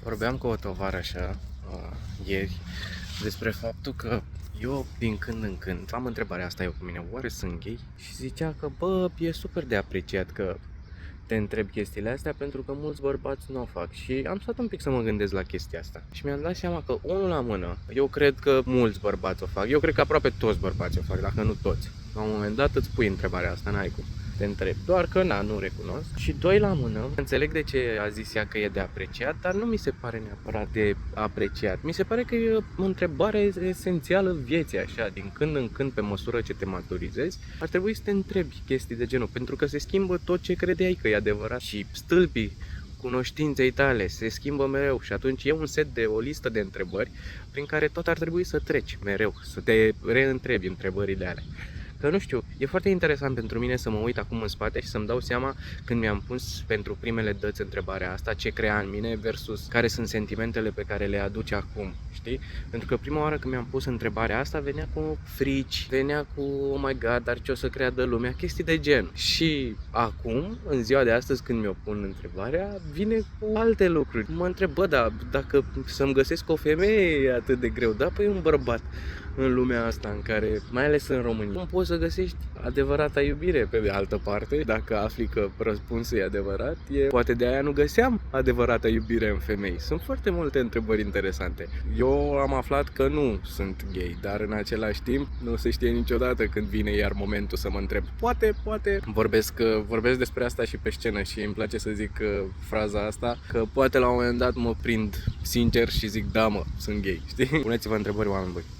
Vorbeam cu o tovarășă ieri despre faptul că eu din când în când am întrebarea asta eu cu mine, oare sunt gay? Și zicea că bă, e super de apreciat că te întreb chestiile astea pentru că mulți bărbați nu o fac. Și am stat un pic să mă gândesc la chestia asta. Și mi-am dat seama că unul la mână, eu cred că mulți bărbați o fac. Eu cred că aproape toți bărbații o fac, dacă nu toți. La un moment dat îți pui întrebarea asta, n-ai cum. Te întreb. Doar că nu recunosc. Și doi la mână, înțeleg de ce a zis ea că e de apreciat, dar nu mi se pare neapărat de apreciat. Mi se pare că e o întrebare esențială vieții, așa, din când în când, pe măsură ce te maturizezi, ar trebui să te întrebi chestii de genul, pentru că se schimbă tot ce credeai că e adevărat și stâlpii cunoștinței tale se schimbă mereu și atunci e un set de o listă de întrebări prin care tot ar trebui să treci mereu, să te reîntrebi întrebările alea. Că nu știu, e foarte interesant pentru mine să mă uit acum în spate și să-mi dau seama când mi-am pus pentru primele dăți întrebarea asta, ce crea în mine versus care sunt sentimentele pe care le aduce acum, știi? Pentru că prima oară când mi-am pus întrebarea asta venea cu frici, venea cu oh my god, dar ce o să creadă lumea, chestii de gen. Și acum, în ziua de astăzi când mi-o pun întrebarea, vine cu alte lucruri. Mă întreb, bă, dar dacă să-mi găsesc o femeie e atât de greu, da, păi un bărbat în lumea asta în care, mai ales în România, cum poți să găsești adevărata iubire pe de altă parte, dacă afli că răspunsul e adevărat, poate de aia nu găseam adevărata iubire în femei. Sunt foarte multe întrebări interesante. Eu am aflat că nu sunt gay, dar în același timp nu se știe niciodată când vine iar momentul să mă întreb. Poate vorbesc despre asta și pe scenă și îmi place să zic fraza asta, că poate la un moment dat mă prind sincer și zic da mă, sunt gay, știi? Puneți-vă întrebări, oameni buni.